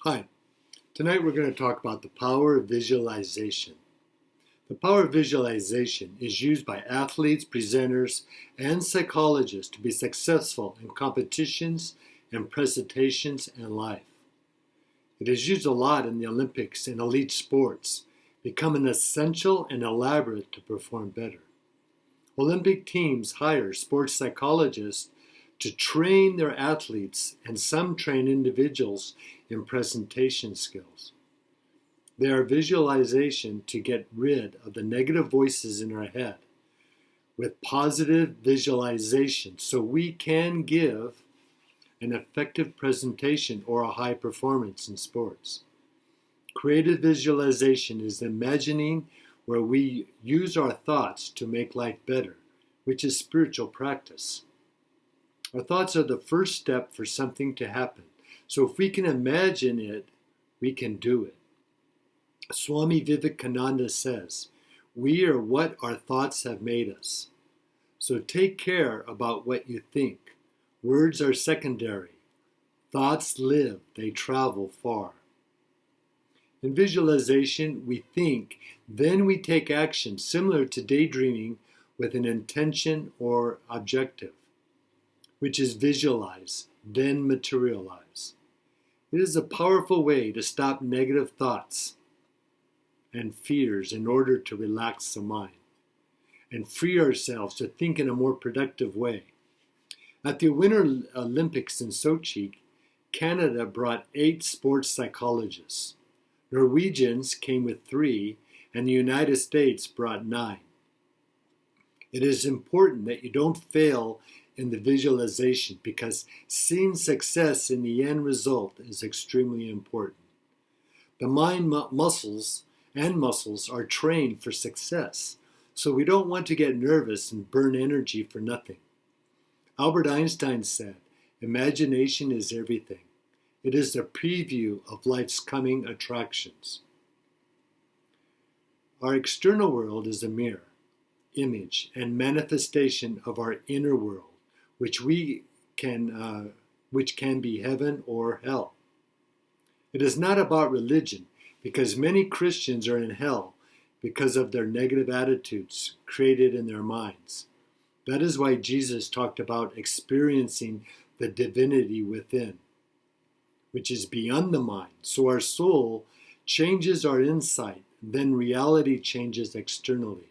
Hi, tonight we're going to talk about the power of visualization. The power of visualization is used by athletes, presenters, and psychologists to be successful in competitions and presentations and life. It is used a lot in the Olympics and elite sports, becoming essential and elaborate to perform better. Olympic teams hire sports psychologists to train their athletes, and some train individuals in presentation skills. They are visualization to get rid of the negative voices in our head with positive visualization so we can give an effective presentation or a high performance in sports. Creative visualization is imagining where we use our thoughts to make life better, which is spiritual practice. Our thoughts are the first step for something to happen. So if we can imagine it, we can do it. Swami Vivekananda says, "We are what our thoughts have made us." So take care about what you think. Words are secondary. Thoughts live, they travel far. In visualization, we think, then we take action, similar to daydreaming with an intention or objective, which is visualize, then materialize. It is a powerful way to stop negative thoughts and fears in order to relax the mind and free ourselves to think in a more productive way. At the Winter Olympics in Sochi, Canada brought 8 sports psychologists. Norwegians came with 3, and the United States brought 9. It is important that you don't fail in the visualization because seeing success in the end result is extremely important. The mind muscles are trained for success, so we don't want to get nervous and burn energy for nothing. Albert Einstein said, "Imagination is everything. It is the preview of life's coming attractions." Our external world is a mirror, image, and manifestation of our inner world, which can be heaven or hell. It is not about religion, because many Christians are in hell because of their negative attitudes created in their minds. That is why Jesus talked about experiencing the divinity within, which is beyond the mind. So our soul changes our insight, then reality changes externally.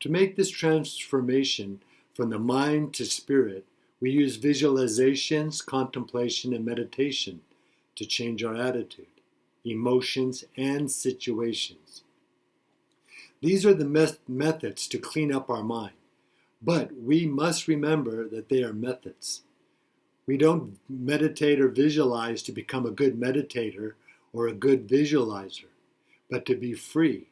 To make this transformation from the mind to spirit, we use visualizations, contemplation, and meditation to change our attitude, emotions, and situations. These are the methods to clean up our mind, but we must remember that they are methods. We don't meditate or visualize to become a good meditator or a good visualizer, but to be free.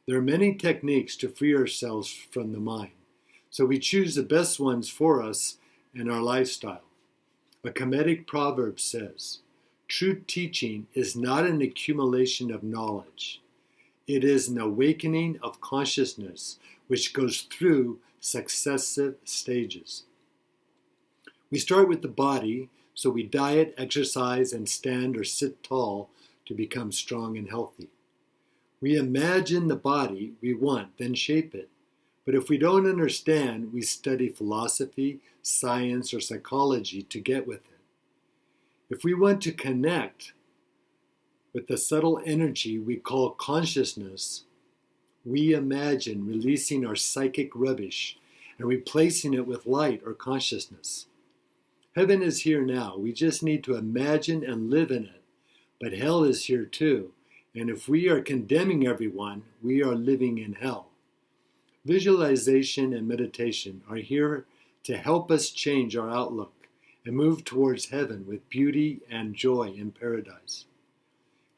There are many techniques to free ourselves from the mind, so we choose the best ones for us and our lifestyle. A Kemetic proverb says, "True teaching is not an accumulation of knowledge. It is an awakening of consciousness which goes through successive stages." We start with the body, so we diet, exercise, and stand or sit tall to become strong and healthy. We imagine the body we want, then shape it. But if we don't understand, we study philosophy, science, or psychology to get with it. If we want to connect with the subtle energy we call consciousness, we imagine releasing our psychic rubbish and replacing it with light or consciousness. Heaven is here now. We just need to imagine and live in it. But hell is here too. And if we are condemning everyone, we are living in hell. Visualization and meditation are here to help us change our outlook and move towards heaven with beauty and joy in paradise.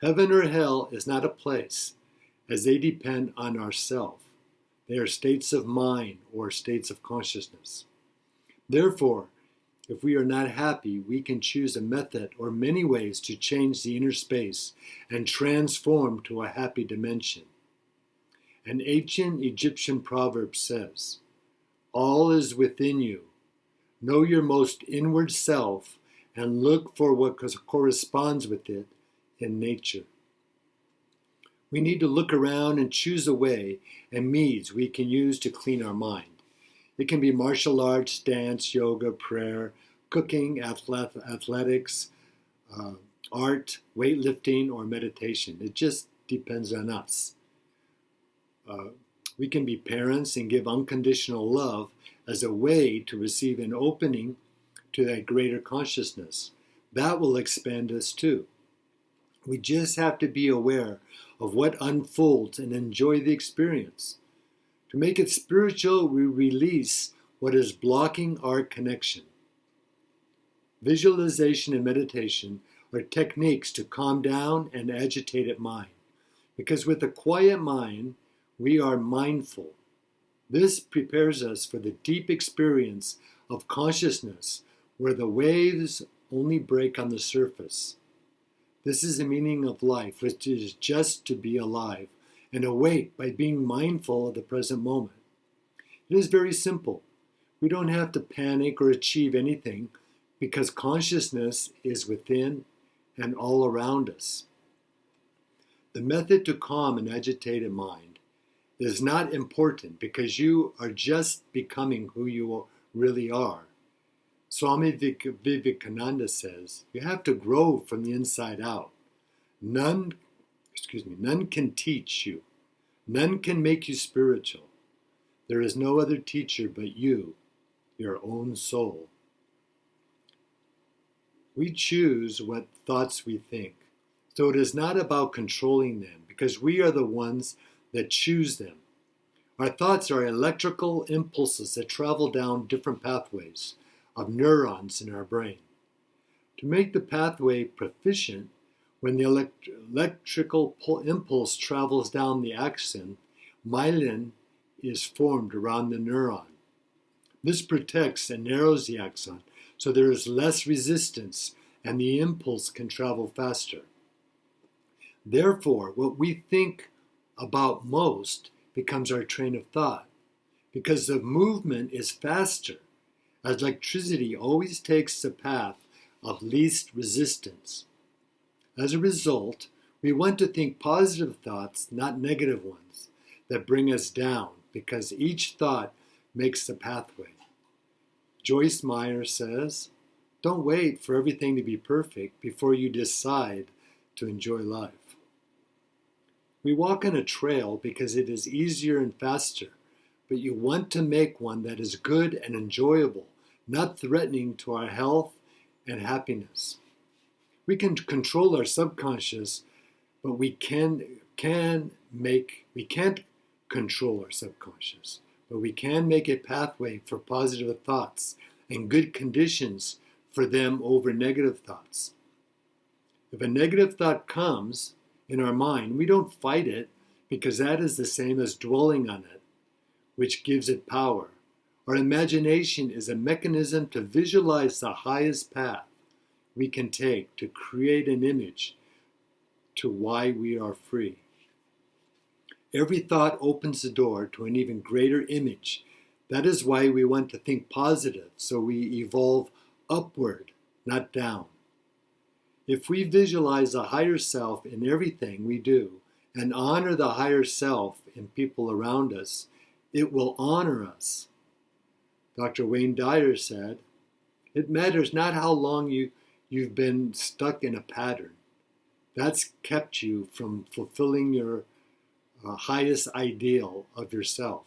Heaven or hell is not a place, as they depend on ourself. They are states of mind or states of consciousness. Therefore, if we are not happy, we can choose a method or many ways to change the inner space and transform to a happy dimension. An ancient Egyptian proverb says, "All is within you. Know your most inward self and look for what corresponds with it, in nature. We need to look around and choose a way and means we can use to clean our mind. It can be martial arts, dance, yoga, prayer, cooking, athletics, art, weightlifting, or meditation. It just depends on us. We can be parents and give unconditional love as a way to receive an opening to that greater consciousness. That will expand us too. We just have to be aware of what unfolds and enjoy the experience. To make it spiritual, we release what is blocking our connection. Visualization and meditation are techniques to calm down an agitated mind, because with a quiet mind, we are mindful. This prepares us for the deep experience of consciousness where the waves only break on the surface. This is the meaning of life, which is just to be alive and awake by being mindful of the present moment. It is very simple. We don't have to panic or achieve anything because consciousness is within and all around us. The method to calm an agitated mind is not important because you are just becoming who you really are. Swami Vivekananda says, you have to grow from the inside out. None can teach you. None can make you spiritual. There is no other teacher but you, your own soul. We choose what thoughts we think. So it is not about controlling them because we are the ones that choose them. Our thoughts are electrical impulses that travel down different pathways of neurons in our brain. To make the pathway proficient, when the electrical impulse travels down the axon, myelin is formed around the neuron. This protects and narrows the axon so there is less resistance and the impulse can travel faster. Therefore, what we think about most becomes our train of thought, because the movement is faster, as electricity always takes the path of least resistance. As a result, we want to think positive thoughts, not negative ones, that bring us down, because each thought makes the pathway. Joyce Meyer says, don't wait for everything to be perfect before you decide to enjoy life. We walk on a trail because it is easier and faster, but you want to make one that is good and enjoyable, not threatening to our health and happiness. We can control our subconscious, but we can't control our subconscious, but we can make a pathway for positive thoughts and good conditions for them over negative thoughts. If a negative thought comes in our mind, we don't fight it because that is the same as dwelling on it, which gives it power. Our imagination is a mechanism to visualize the highest path we can take to create an image to why we are free. Every thought opens the door to an even greater image. That is why we want to think positive, so we evolve upward, not down. If we visualize the higher self in everything we do and honor the higher self in people around us, it will honor us. Dr. Wayne Dyer said, it matters not how long you've been stuck in a pattern. That's kept you from fulfilling your highest ideal of yourself.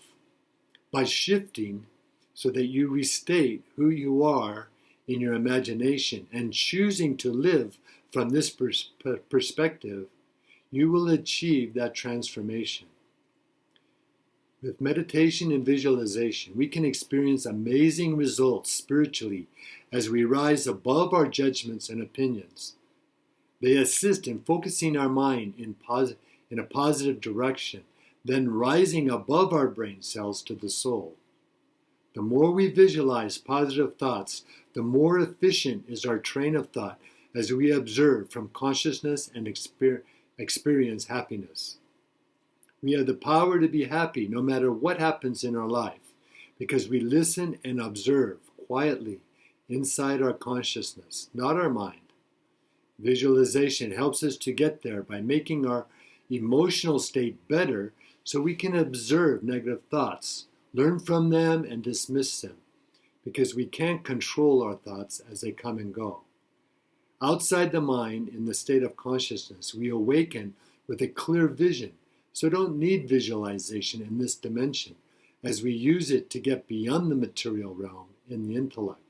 By shifting so that you restate who you are in your imagination and choosing to live from this perspective, you will achieve that transformation. With meditation and visualization, we can experience amazing results spiritually as we rise above our judgments and opinions. They assist in focusing our mind in a positive direction, then rising above our brain cells to the soul. The more we visualize positive thoughts, the more efficient is our train of thought as we observe from consciousness and experience happiness. We have the power to be happy no matter what happens in our life because we listen and observe quietly inside our consciousness, not our mind. Visualization helps us to get there by making our emotional state better so we can observe negative thoughts, learn from them, and dismiss them, because we can't control our thoughts as they come and go. Outside the mind, in the state of consciousness, we awaken with a clear vision, so don't need visualization in this dimension, as we use it to get beyond the material realm in the intellect.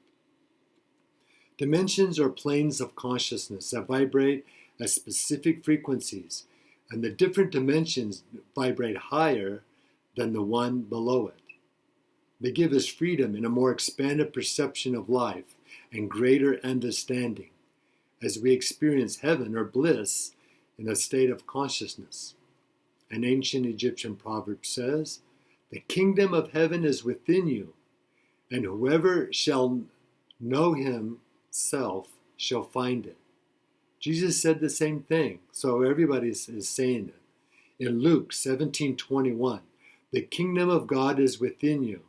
Dimensions are planes of consciousness that vibrate at specific frequencies, and the different dimensions vibrate higher than the one below it. They give us freedom in a more expanded perception of life and greater understanding, as we experience heaven or bliss in a state of consciousness. An ancient Egyptian proverb says, "The kingdom of heaven is within you, and whoever shall know himself shall find it." Jesus said the same thing, so everybody is saying it. In Luke 17:21, "The kingdom of God is within you.